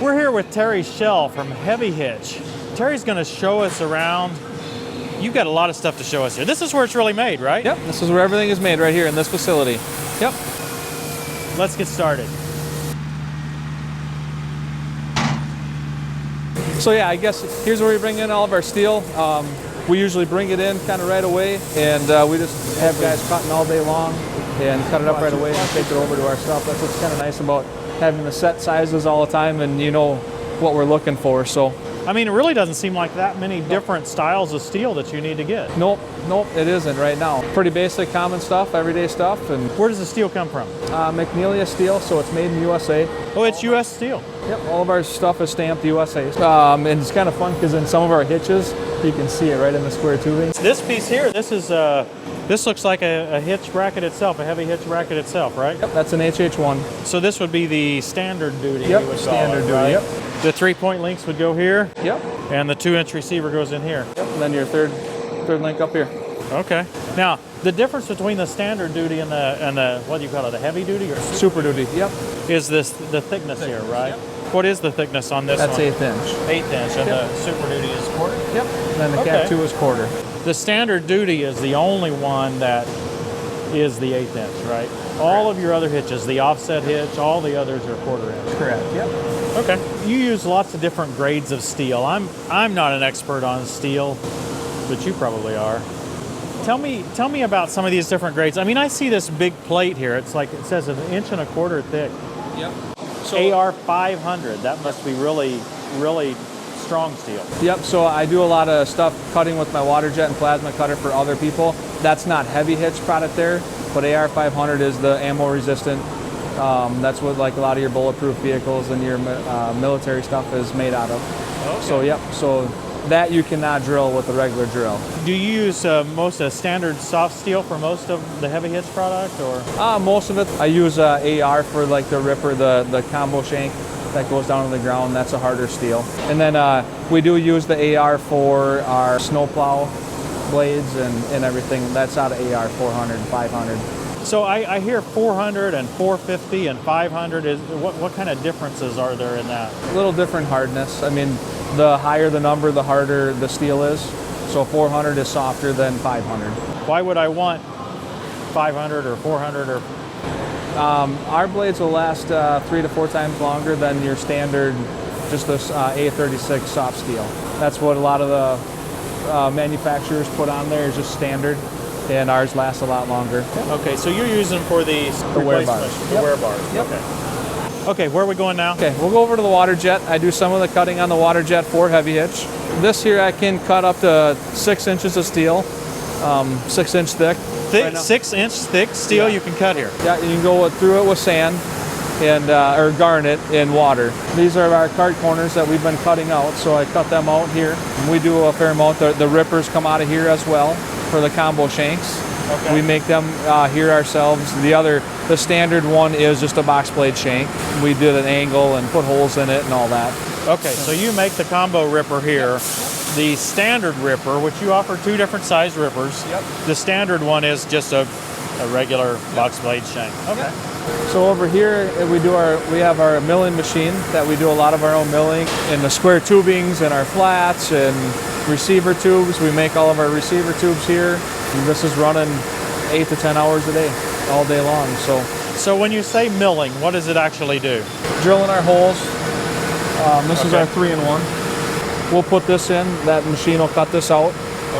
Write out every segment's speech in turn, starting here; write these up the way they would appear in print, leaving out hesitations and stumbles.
We're here with Terry Shell from Heavy Hitch. Terry's going to show us around. You've got a lot of stuff to show us here. This is where it's really made, right? Yep, this is where everything is made, right here in this facility. Yep. Let's get started. So yeah, I guess here's where we bring in all of our steel. We usually bring it in kind of right away, and we just have guys cutting all day long and cut it up right away and take it over to our stuff. That's what's kind of nice about having the set sizes all the time, and you know what we're looking for. So I mean, it really doesn't seem like that many different styles of steel that you need to get. Nope, it isn't right now. Pretty basic, common stuff, everyday stuff. And where does the steel come from? McNelia steel, so it's made in USA. Oh, it's U.S. steel. Yep, all of our stuff is stamped USA. And it's kind of fun because in some of our hitches, you can see it right in the square tubing. This piece here, this is this looks like a hitch bracket itself, a heavy hitch bracket itself, right? Yep, that's an HH1. So this would be the standard duty. Yep, standard duty. Right? Yep. The 3-point links would go here. Yep. And the 2-inch receiver goes in here. Yep. And then your third link up here. Okay. Now, the difference between the standard duty and the what do you call it, the heavy duty or super duty? Yep. Is this the thickness here, right? Yep. What is the thickness on this That's one? That's 1/8 inch. 1/8 inch, and the super duty is 1/4? Yep. And then the Cat 2 is 1/4. The standard duty is the only one that is the 1/8 inch, right? All of your other hitches, the offset hitch, all the others are 1/4 inch. Correct. Yep. Okay. You use lots of different grades of steel. I'm not an expert on steel, but you probably are. Tell me about some of these different grades. I mean, I see this big plate here. It's like it says 1 1/4 inch thick. Yep. So AR 500. That must be really, really strong steel. Yep. So I do a lot of stuff cutting with my water jet and plasma cutter for other people. That's not Heavy Hitch product there, but AR 500 is the ammo resistant. That's what like a lot of your bulletproof vehicles and your military stuff is made out of. Okay. So yep. So that you cannot drill with a regular drill. Do you use most standard soft steel for most of the Heavy Hitch product, or? Most of it. I use AR for like the ripper, the combo shank that goes down to the ground. That's a harder steel. And then we do use the AR for our snowplow blades and everything. That's out of AR 400, 500. So I hear 400 and 450 and 500. What kind of differences are there in that? A little different hardness. I mean, the higher the number, the harder the steel is. So 400 is softer than 500. Why would I want 500 or 400 or? Our blades will last 3 to 4 times longer than your standard, just this A36 soft steel. That's what a lot of the manufacturers put on there, is just standard, and ours lasts a lot longer. Okay, so you're using for the wear bars. The wear bars. Yep. Okay. Okay, where are we going now? Okay, we'll go over to the water jet. I do some of the cutting on the water jet for Heavy Hitch. This here I can cut up to 6 inches of steel, 6 inch thick. Thick, 6 inch thick steel you can cut here. Yeah, you can go through it with sand and or garnet in water. These are our cart corners that we've been cutting out, so I cut them out here. We do a fair amount. The rippers come out of here as well for the combo shanks. Okay. We make them here ourselves. The standard one is just a box blade shank. We did an angle and put holes in it and all that. Okay, so you make the combo ripper here. The standard ripper, which you offer 2 different size rippers. Yep. The standard one is just a regular box blade shank. Okay. So over here we have our milling machine that we do a lot of our own milling in the square tubings and our flats and receiver tubes. We make all of our receiver tubes here. And this is running 8 to 10 hours a day, all day long. So when you say milling, what does it actually do? Drilling our holes. This is our 3-in-1. We'll put this in. That machine will cut this out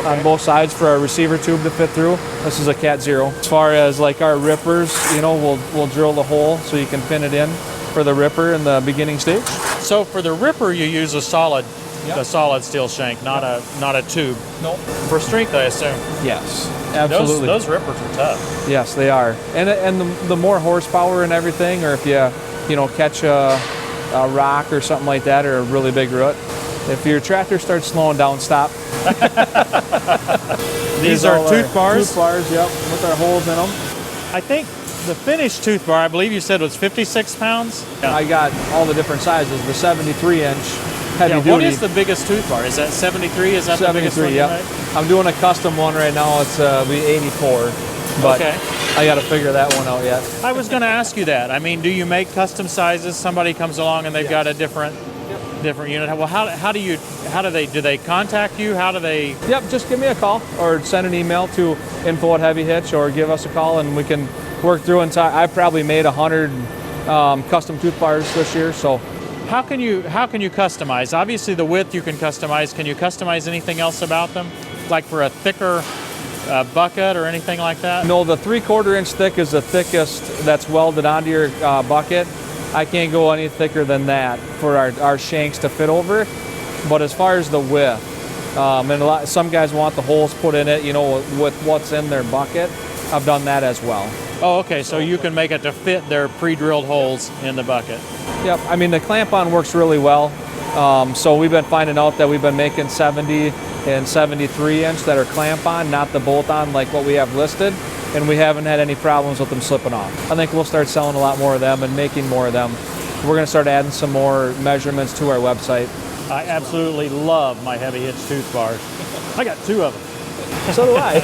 on both sides for our receiver tube to fit through. This is a Cat 0. As far as like our rippers, you know, we'll drill the hole so you can pin it in for the ripper in the beginning stage. So for the ripper, you use a solid steel shank, not a tube. Nope. For strength, I assume. Yes, absolutely. Those rippers are tough. Yes, they are. And the more horsepower and everything, or if you know catch a rock or something like that, or a really big root, if your tractor starts slowing down, stop. These are tooth bars? Tooth bars, yep, with our holes in them. I think the finished tooth bar, I believe you said, was 56 pounds? Yeah. I got all the different sizes. The 73-inch heavy duty. What is the biggest tooth bar? Is that 73? Is that 73, the biggest one? Yep. I'm doing a custom one right now. It's be 84. but Okay. I got to figure that one out yet. I was going to ask you that. I mean, do you make custom sizes? Somebody comes along and they've Yes. got a different unit. Well, how do they contact you? How do they? Yep, just give me a call or send an email to info@Heavy Hitch or give us a call and we can work through and talk. I probably made 100 custom tooth bars this year, so. How can you customize? Obviously, the width you can customize. Can you customize anything else about them, like for a thicker bucket or anything like that? No, the 3/4 inch thick is the thickest that's welded onto your bucket. I can't go any thicker than that for our shanks to fit over. But as far as the width, and some guys want the holes put in it, you know, with what's in their bucket. I've done that as well. Oh, okay. So you can make it to fit their pre-drilled holes in the bucket. Yep, I mean the clamp-on works really well. So we've been finding out that we've been making 70 and 73 inch that are clamp-on, not the bolt-on like what we have listed, and we haven't had any problems with them slipping off. I think we'll start selling a lot more of them and making more of them. We're going to start adding some more measurements to our website. I absolutely love my Heavy Hitch tooth bars. I got 2 of them. So do I.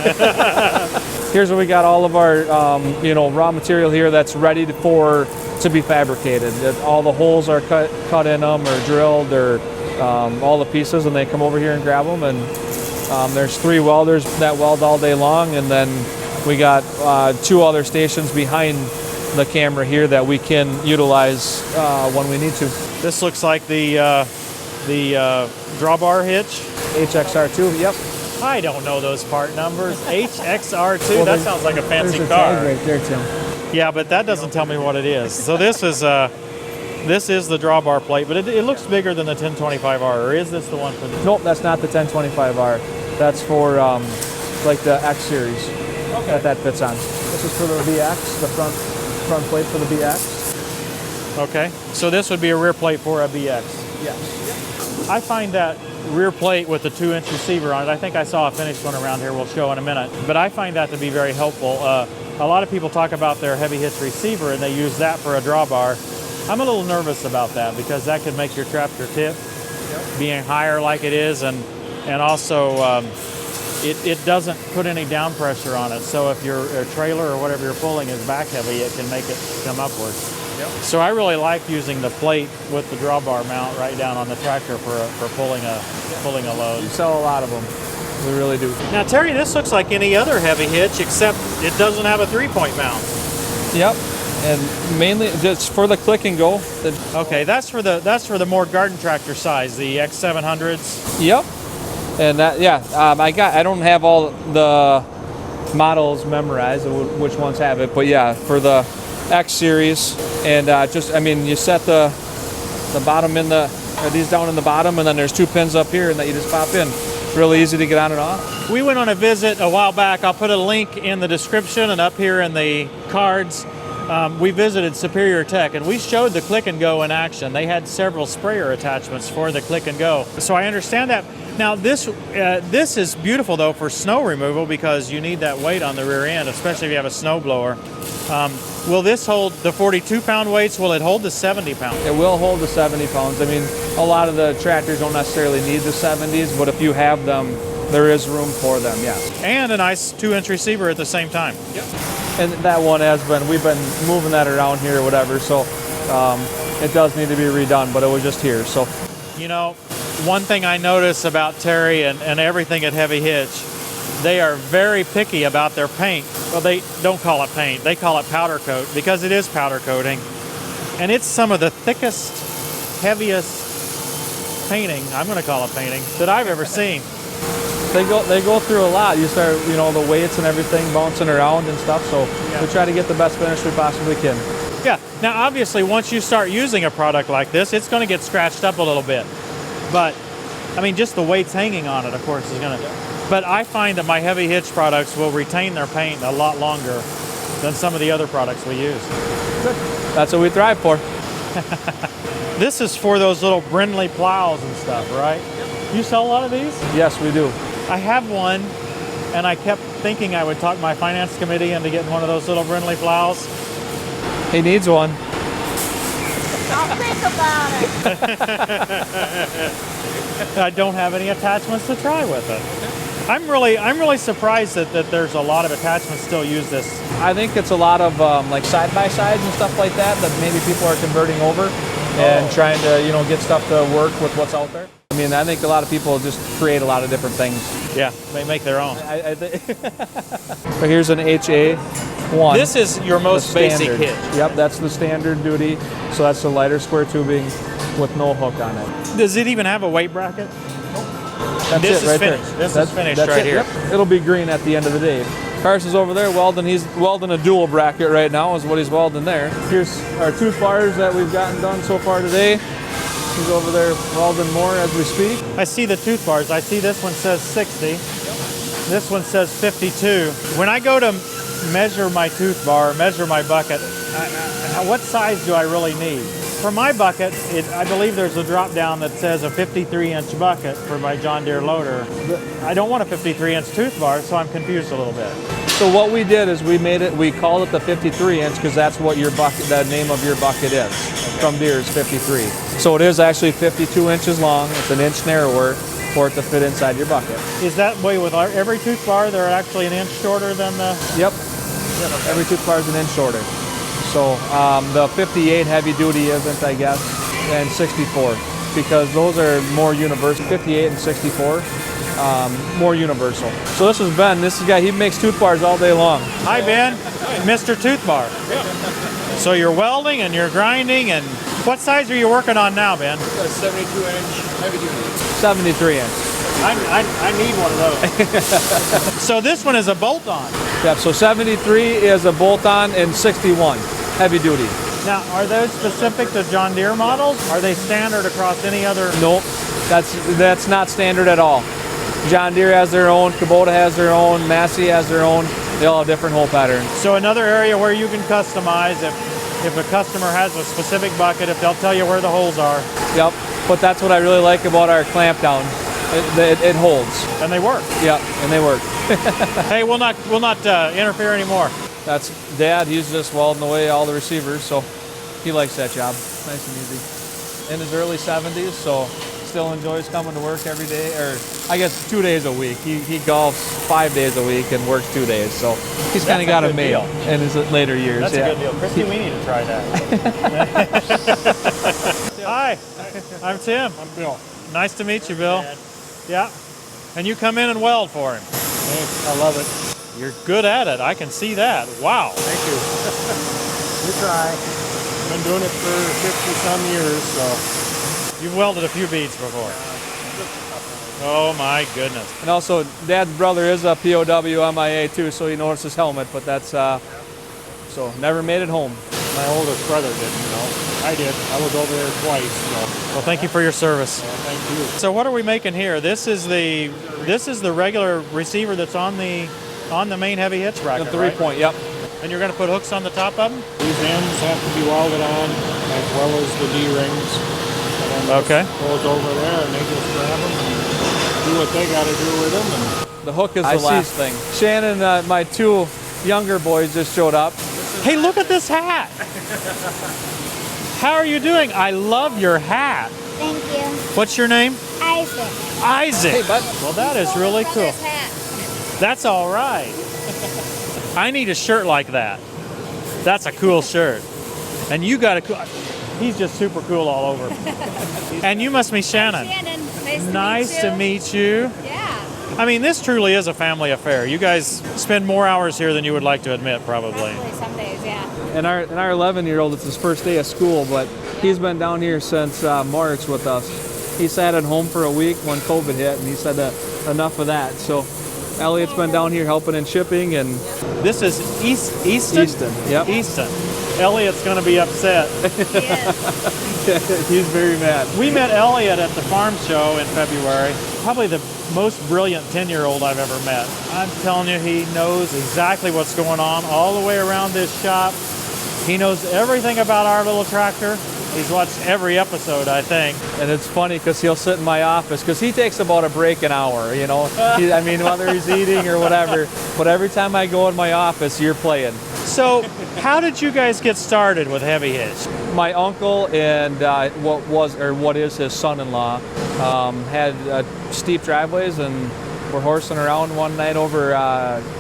Here's where we got all of our raw material here that's ready to be fabricated. All the holes are cut in them or drilled, or all the pieces, and they come over here and grab them. And there's 3 welders that weld all day long, and then we got 2 other stations behind the camera here that we can utilize when we need to. This looks like the drawbar hitch. HXR2, yep. I don't know those part numbers. HXR2, Well, that sounds like a fancy there's car. Tag right there, Tim. Yeah, but that doesn't tell me what it is. So this is the drawbar plate, but it looks bigger than the 1025R, or is this the one for the... Nope, that's not the 1025R. That's for like the X series that fits on. This is for the BX, the front plate for the BX. Okay, so this would be a rear plate for a BX. Yes. I find that rear plate with the 2-inch receiver on it, I think I saw a finished one around here we'll show in a minute, but I find that to be very helpful. A lot of people talk about their Heavy Hitch receiver and they use that for a drawbar. I'm a little nervous about that because that could make your tractor tip, being higher like it is, and also it doesn't put any down pressure on it. So if your trailer or whatever you're pulling is back heavy, it can make it come upwards. Yep. So I really like using the plate with the drawbar mount right down on the tractor for pulling a load. We sell a lot of them. We really do. Now Terry, this looks like any other Heavy Hitch except it doesn't have a 3-point mount. Yep. And mainly just for the click and go. Okay, that's for the more garden tractor size, the X700s. Yep. And that, I don't have all the models memorized, which ones have it, but yeah, for the X series, and you set the bottom these down in the bottom, and then there's 2 pins up here, and that you just pop in. Really easy to get on and off. We went on a visit a while back. I'll put a link in the description and up here in the cards. We visited Superior Tech, and we showed the click and go in action. They had several sprayer attachments for the click and go. So I understand that. Now this is beautiful though for snow removal because you need that weight on the rear end, especially if you have a snow blower. Will this hold the 42-pound weights? Will it hold the 70 pounds? It will hold the 70 pounds. I mean, a lot of the tractors don't necessarily need the 70s, but if you have them, there is room for them, yeah. And a nice 2-inch receiver at the same time. Yep. And that one we've been moving that around here or whatever, so it does need to be redone, but it was just here, so. You know, one thing I notice about Terry and everything at Heavy Hitch, they are very picky about their paint. Well, they don't call it paint, they call it powder coat because it is powder coating. And it's some of the thickest, heaviest painting, I'm gonna call it painting, that I've ever seen. They go through a lot. You start, the weights and everything bouncing around and stuff, so we try to get the best finish we possibly can. Yeah, now obviously once you start using a product like this, it's gonna get scratched up a little bit. But, I mean, just the weights hanging on it, of course, is gonna... But I find that my Heavy Hitch products will retain their paint a lot longer than some of the other products we use. Good. That's what we thrive for. This is for those little Brindley plows and stuff, right? You sell a lot of these? Yes, we do. I have one, and I kept thinking I would talk my finance committee into getting one of those little Brindley plows. He needs one. Don't think about it. I don't have any attachments to try with it. I'm really surprised that there's a lot of attachments still use this. I think it's a lot of like side-by-sides and stuff like that maybe people are converting over and trying to, get stuff to work with what's out there. I mean, I think a lot of people just create a lot of different things. Yeah, they make their own. I think. So here's an HA1. This is your most basic hitch. Yep, that's the standard duty. So that's the lighter square tubing with no hook on it. Does it even have a weight bracket? That's this it is right finished. there. This is finished that's right it. here. Yep. It'll be green at the end of the day. Carson's over there welding. He's welding a dual bracket right now is what he's welding there. Here's our tooth bars that we've gotten done so far today. He's over there welding more as we speak. I see the tooth bars. I see this one says 60. This one says 52. When I go to measure my tooth bar, measure my bucket, what size do I really need? For my bucket, I believe there's a drop down that says a 53-inch bucket for my John Deere loader. I don't want a 53-inch tooth bar, so I'm confused a little bit. So what we did is we called it the 53-inch because that's what your bucket, the name of your bucket is. Okay. From Deere is 53. So it is actually 52 inches long. It's an inch narrower for it to fit inside your bucket. Is that way with every tooth bar? They're actually an inch shorter than the... Yep. Every tooth bar is an inch shorter. So the 58 heavy duty isn't, I guess, and 64 because those are more universal. 58 and 64, more universal. So this is Ben. This is guy. He makes tooth bars all day long. Hi Ben, Mr. Tooth Bar. So you're welding and you're grinding, and what size are you working on now, Ben? 72-inch heavy duty. 73 inch. I need one of those. So this one is a bolt-on. Yep. So 73 is a bolt-on and 61 heavy duty. Now, are those specific to John Deere models? Are they standard across any other? Nope. That's not standard at all. John Deere has their own, Kubota has their own, Massey has their own. They all have different hole patterns. So another area where you can customize if a customer has a specific bucket, if they'll tell you where the holes are. Yep. But that's what I really like about our clamp down. It holds. And they work. Yep, and they work. Hey, we'll not interfere anymore. That's Dad. He's just welding away all the receivers, so he likes that job. Nice and easy. In his early 70s, so still enjoys coming to work every day, or I guess 2 days a week. He golfs 5 days a week and works 2 days, so he's kind of got a made in his later years. That's a good deal. Christy, we need to try that. Hi, I'm Tim. I'm Bill. Nice to meet you, Bill. Yeah. And you come in and weld for him. Thanks. I love it. You're good at it. I can see that. Wow. Thank you. We try. Been doing it for 50-some years, so. You've welded a few beads before. Oh my goodness. And also, Dad's brother is a POW MIA too, so he noticed his helmet, but that's, so never made it home. My oldest brother didn't, I did. I was over there twice, so. Well, thank you for your service. Thank you. So what are we making here? This is the regular receiver that's on the main heavy hitch bracket, The 3-point, yep. And you're going to put hooks on the top of them? These ends have to be welded on, as well as the D-rings. And then Okay. this goes over there, and they just grab them and do what they got to do with them. And The hook is the last thing. Shannon, my two younger boys just showed up. Hey, look at this hat. How are you doing? I love your hat. Thank you. What's your name? Isaac. Isaac. Hey, bud. Well, that is really cool. Brother's hat. That's all right. I need a shirt like that. That's a cool shirt. And you got a cool... He's just super cool all over. And you must be Shannon. Shannon, Nice to meet you. Yeah. I mean, this truly is a family affair. You guys spend more hours here than you would like to admit, probably. Probably some days, yeah. And our 11-year-old, it's his first day of school, but he's been down here since March with us. He sat at home for a week when COVID hit, and he said enough of that. So Elliot's been down here helping in shipping, and This is Easton? Easton, yep. Easton. Elliot's going to be upset. Yes. he's very mad. We met Elliot at the farm show in February. Probably the most brilliant 10-year-old I've ever met. I'm telling you, he knows exactly what's going on all the way around this shop. He knows everything about our little tractor. He's watched every episode, I think. And it's funny because he'll sit in my office because he takes about a break an hour, you know. I mean, whether he's eating or whatever. But every time I go in my office, you're playing. So, how did you guys get started with Heavy Hitch? My uncle and what is his son-in-law had steep driveways, and We're horsing around one night over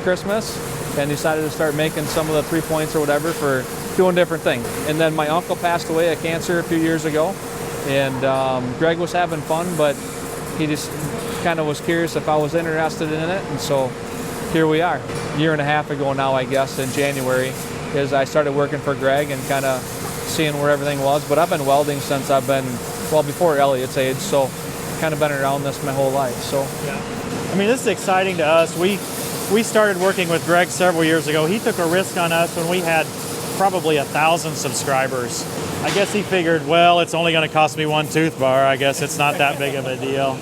Christmas and decided to start making some of the 3 points or whatever for doing different things. And then my uncle passed away of cancer a few years ago, and Greg was having fun, but he just kind of was curious if I was interested in it, and so here we are. A year and a half ago now, I guess, in January, is I started working for Greg and kind of seeing where everything was. But I've been welding since I've been, well, before Elliot's age, so kind of been around this my whole life. So yeah. I mean, this is exciting to us. We started working with Greg several years ago. He took a risk on us when we had probably 1,000 subscribers. I guess he figured, well, it's only going to cost me one tooth bar. I guess it's not that big of a deal.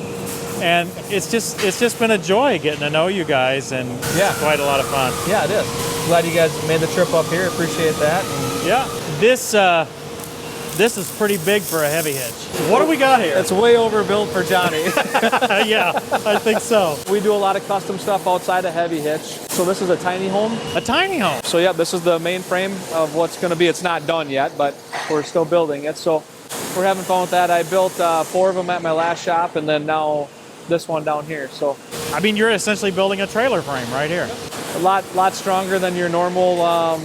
And it's just been a joy getting to know you guys, and yeah, quite a lot of fun. Yeah, it is. Glad you guys made the trip up here. Appreciate that. And yeah, this is pretty big for a heavy hitch. What do we got here? It's way overbuilt for Johnny. Yeah, I think so. We do a lot of custom stuff outside of Heavy Hitch. So this is a tiny home. A tiny home. So yeah, this is the main frame of what's going to be. It's not done yet, but we're still building it. So we're having fun with that. I built 4 of them at my last shop, and then now this one down here. So I mean, you're essentially building a trailer frame right here. A lot stronger than your normal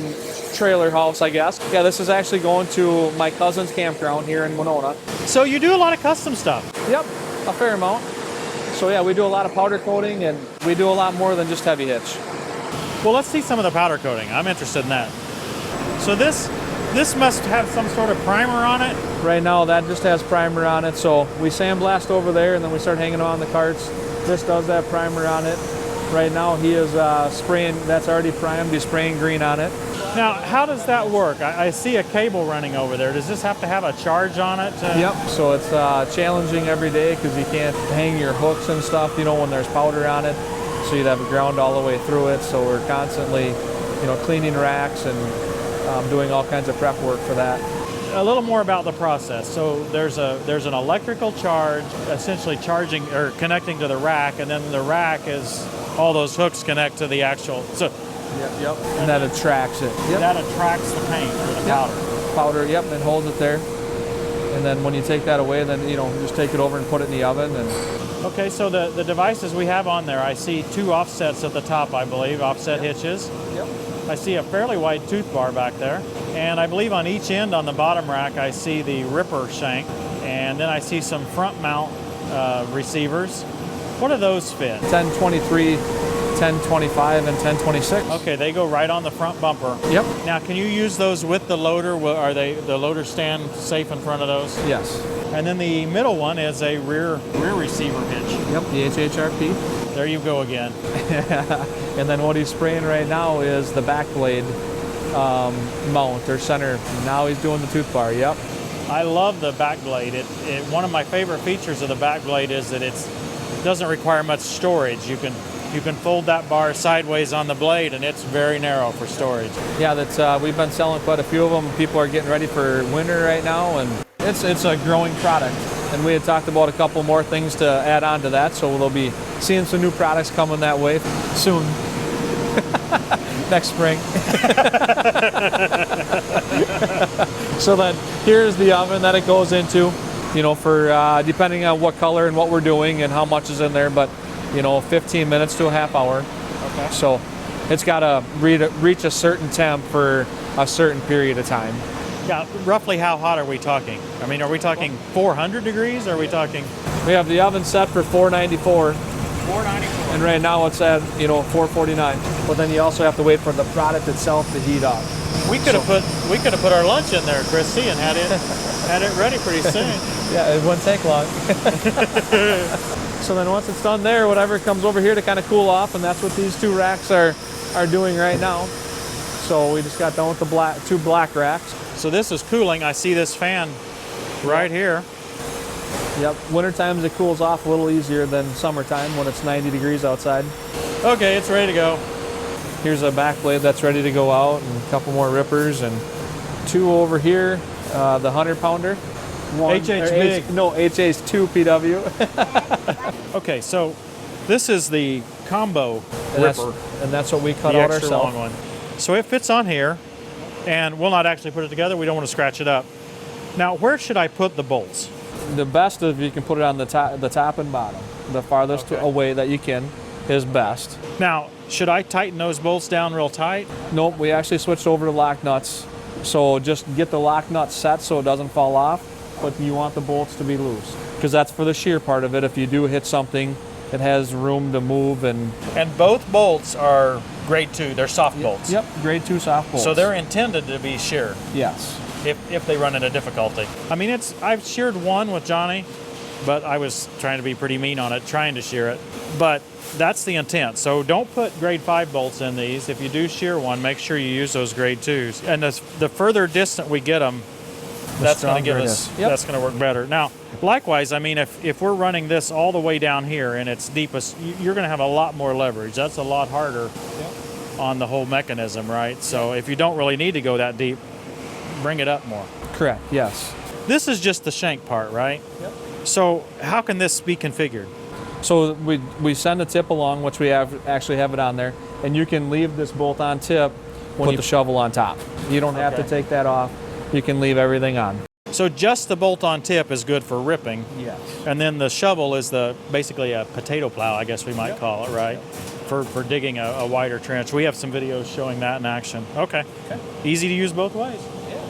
trailer house, I guess. Yeah, this is actually going to my cousin's campground here in Winona. So you do a lot of custom stuff. Yep, a fair amount. So yeah, we do a lot of powder coating, and we do a lot more than just heavy hitch. Well, let's see some of the powder coating. I'm interested in that. So this must have some sort of primer on it. Right now, that just has primer on it. So we sandblast over there, and then we start hanging on the carts. This does have primer on it. Right now, he is spraying. That's already primed. He's spraying green on it. Now, how does that work? I see a cable running over there. Does this have to have a charge on it? Yep. So it's challenging every day because you can't hang your hooks and stuff, you know, when there's powder on it. So you'd have it ground all the way through it. So we're constantly, cleaning racks and doing all kinds of prep work for that. A little more about the process. So there's an electrical charge, essentially charging or connecting to the rack, and then the rack is all those hooks connect to the actual. So. Yep. And that attracts it. Yep. That attracts the paint or the powder. Powder, yep, and holds it there. And then when you take that away, then just take it over and put it in the oven. And okay, so the devices we have on there, I see 2 offsets at the top, I believe, offset hitches. Yep. I see a fairly wide tooth bar back there. And I believe on each end on the bottom rack, I see the ripper shank. And then I see some front mount receivers. What do those fit? 1023, 1025, and 1026. Okay, they go right on the front bumper. Yep. Now, can you use those with the loader? Are the loaders stand safe in front of those? Yes. And then the middle one is a rear receiver hitch. Yep, the HHRP. There you go again. And then what he's spraying right now is the back blade mount or center. Now he's doing the tooth bar. Yep. I love the back blade. One of my favorite features of the back blade is that it doesn't require much storage. You can fold that bar sideways on the blade, and it's very narrow for storage. Yeah, we've been selling quite a few of them. People are getting ready for winter right now, and it's a growing product. And we had talked about a couple more things to add on to that, so we'll be seeing some new products coming that way soon. Next spring. So then here's the oven that it goes into, for depending on what color and what we're doing and how much is in there, but 15 minutes to a half hour. Okay. So it's got to reach a certain temp for a certain period of time. Yeah, roughly how hot are we talking? I mean, are we talking 400 degrees? Or are we talking? We have the oven set for 494. 494. And right now it's at 449. But then you also have to wait for the product itself to heat up. We could have put our lunch in there, Christy, and had it ready pretty soon. Yeah, it wouldn't take long. So then once it's done there, whatever comes over here to kind of cool off, and that's what these 2 racks are doing right now. So we just got done with the 2 black racks. So this is cooling. I see this fan right here. Yep, winter times it cools off a little easier than summertime when it's 90 degrees outside. Okay, it's ready to go. Here's a back blade that's ready to go out, and a couple more rippers, and 2 over here, the 100-pounder. HH big. No, HH's 2 PW. Okay, so this is the combo ripper. And that's what we cut the out extra ourselves. long one. So it fits on here, and we'll not actually put it together. We don't want to scratch it up. Now, where should I put the bolts? The best is if you can put it on the top and bottom, the farthest away that you can. is best. Now, should I tighten those bolts down real tight? Nope, we actually switched over to lock nuts. So just get the lock nut set so it doesn't fall off, but you want the bolts to be loose. Because that's for the shear part of it. If you do hit something, it has room to move. And both bolts are grade 2. They're soft bolts. Yep, grade 2 soft bolts. So they're intended to be shear. Yes. If they run into difficulty. I mean, I've sheared one with Johnny, but I was trying to be pretty mean on it, trying to shear it. But that's the intent. So don't put grade 5 bolts in these. If you do shear one, make sure you use those grade 2s. And the further distant we get them, that's going to give us, that's going to work better. Now, likewise, I mean, if we're running this all the way down here and it's deepest, you're going to have a lot more leverage. That's a lot harder on the whole mechanism, right? So if you don't really need to go that deep, bring it up more. Correct, yes. This is just the shank part, right? Yep. So how can this be configured? So we send a tip along, which we actually have it on there, and you can leave this bolt on tip, put the shovel on top. You don't have to take that off. You can leave everything on. So just the bolt on tip is good for ripping. Yes. And then the shovel is basically a potato plow, I guess we might call it, right? For digging a wider trench. We have some videos showing that in action. Okay. Easy to use both ways. Yeah.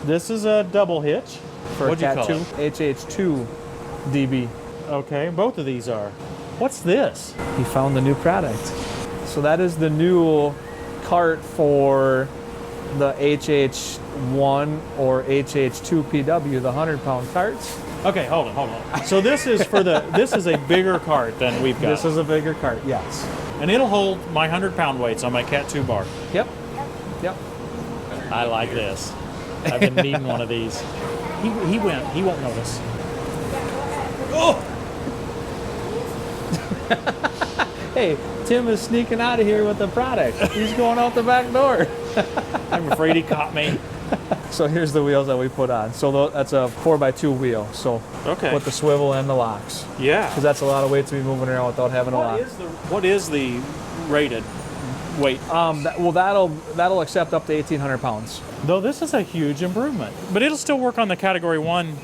This is a double hitch. For What'd you Cat call 2, it? HH2 DB. Okay, both of these are. What's this? He found the new product. So that is the new cart for the HH1 or HH2 PW, the 100-pound carts. Okay, hold on. So this is this is a bigger cart than we've got. This is a bigger cart, yes. And it'll hold my 100-pound weights on my Cat 2 bar. Yep. I like this. I've been needing one of these. He won't notice. Oh! Hey, Tim is sneaking out of here with the product. He's going out the back door. I'm afraid he caught me. So here's the wheels that we put on. So that's a 4x2 wheel. So with the swivel and the locks. Yeah. Because that's a lot of weight to be moving around without having a lock. What is the rated weight? Well, that'll accept up to 1,800 pounds. Though this is a huge improvement. But it'll still work on the Category 1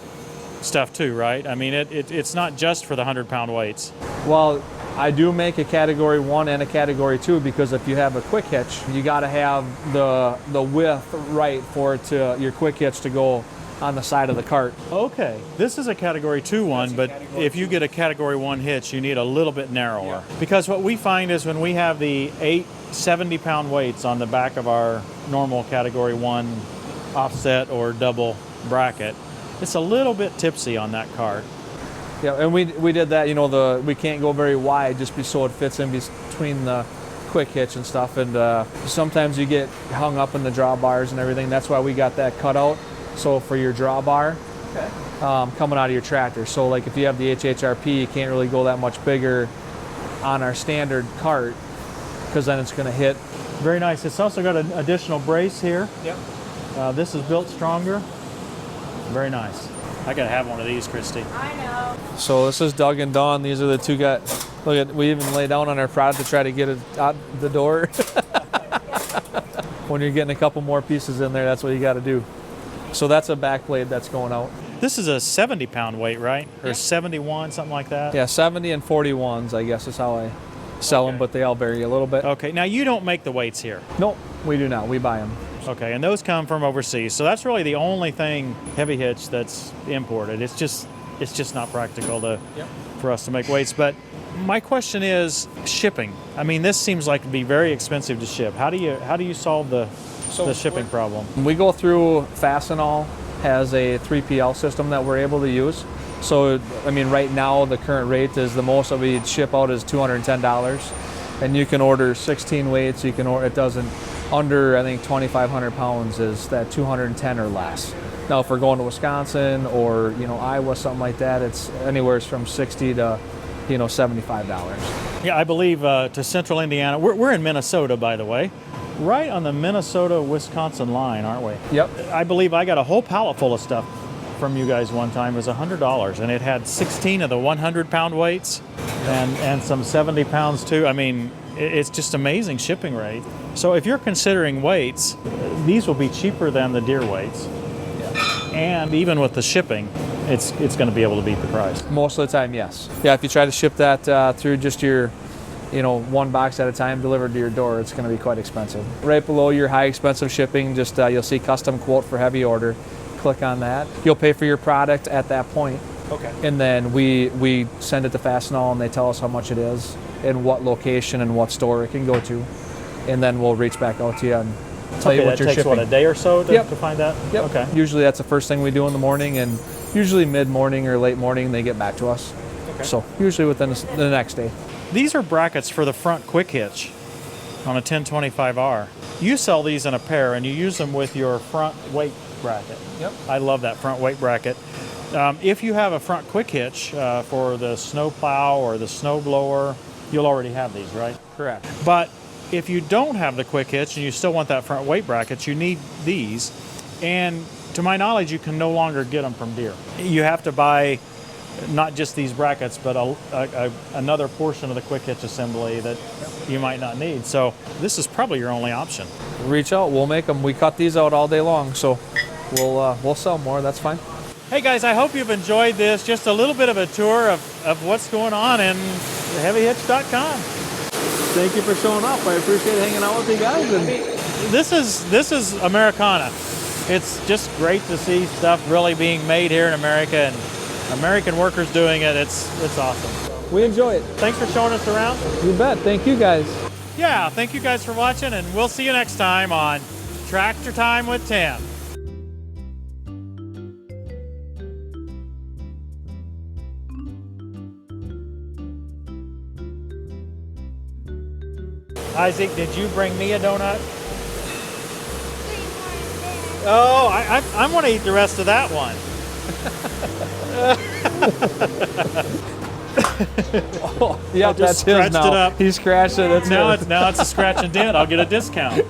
stuff too, right? I mean, it's not just for the 100-pound weights. Well, I do make a Category 1 and a Category 2 because if you have a quick hitch, you got to have the width right for your quick hitch to go on the side of the cart. Okay, this is a Category 2 one, but if you get a Category 1 hitch, you need a little bit narrower. Yeah. Because what we find is when we have the 8 70-pound weights on the back of our normal Category 1 offset or double bracket, it's a little bit tipsy on that cart. Yeah, and we did that, we can't go very wide just so it fits in between the quick hitch and stuff, and sometimes you get hung up in the drawbars and everything. That's why we got that cut out. So for your drawbar coming out of your tractor. So like if you have the HHRP, you can't really go that much bigger on our standard cart because then it's going to hit. Very nice. It's also got an additional brace here. Yep. This is built stronger. Very nice. I gotta have one of these, Christy. I know. So this is Doug and Dawn. These are the two guys. Look we even lay down on our product to try to get it out the door. When you're getting a couple more pieces in there, that's what you got to do. So that's a back blade that's going out. This is a 70-pound weight, right? Or 71, something like that? Yeah, 70 and 41s, I guess is how I sell them, but they all vary a little bit. Okay, now you don't make the weights here. Nope, we do not. We buy them. Okay, and those come from overseas. So that's really the only thing heavy hitch that's imported. It's just not practical for us to make weights. But my question is shipping. I mean, this seems like it'd be very expensive to ship. How do you solve the shipping problem? We go through Fastenal has a 3PL system that we're able to use. So I mean, right now the current rate is the most that we ship out is $210, and you can order 16 weights. You can order it doesn't. Under, I think, 2,500 pounds is that 210 or less. Now, if we're going to Wisconsin or, Iowa, something like that, it's anywhere from $60 to, $75. Yeah, I believe to central Indiana. We're in Minnesota, by the way. Right on the Minnesota-Wisconsin line, aren't we? Yep. I believe I got a whole pallet full of stuff from you guys one time. It was $100, and it had 16 of the 100-pound weights and some 70 pounds, too. I mean, it's just amazing shipping rate. So if you're considering weights, these will be cheaper than the Deere weights. Yeah. And even with the shipping, it's going to be able to beat the price. Most of the time, yes. Yeah, if you try to ship that through just your you know, one box at a time delivered to your door, it's going to be quite expensive. Right below your high expensive shipping, just you'll see custom quote for heavy order. Click on that. You'll pay for your product at that point. Okay. And then we send it to Fastenal, and they tell us how much it is and what location and what store it can go to. And then we'll reach back out to you and tell you what you're takes shipping. what, a day or so to, Yep. to find that? Yep. Okay. Usually that's the first thing we do in the morning, and usually mid-morning or late morning they get back to us. Okay. So usually within the next day. These are brackets for the front quick hitch on a 1025R. You sell these in a pair and you use them with your front weight bracket. Yep. I love that front weight bracket. If you have a front quick hitch for the snow plow or the snow blower, you'll already have these, right? Correct. But if you don't have the quick hitch and you still want that front weight bracket, you need these. And to my knowledge, you can no longer get them from Deere. You have to buy not just these brackets, but another portion of the quick hitch assembly that you might not need. So this is probably your only option. Reach out, we'll make them. We cut these out all day long, so we'll sell more, that's fine. Hey guys, I hope you've enjoyed this. Just a little bit of a tour of what's going on in heavyhitch.com. Thank you for showing up. I appreciate hanging out with you guys. And This is Americana. It's just great to see stuff really being made here in America and American workers doing it. It's awesome. we enjoy it. Thanks for showing us around. You bet. Thank you guys. Yeah, thank you guys for watching, and we'll see you next time on Tractor Time with Tim. Isaac, did you bring me a donut? Oh, I want to eat the rest of that one. Oh, yeah, I just that's his scratched now. it up. He scratched it. That's Now his. it's a scratch and dent. I'll get a discount.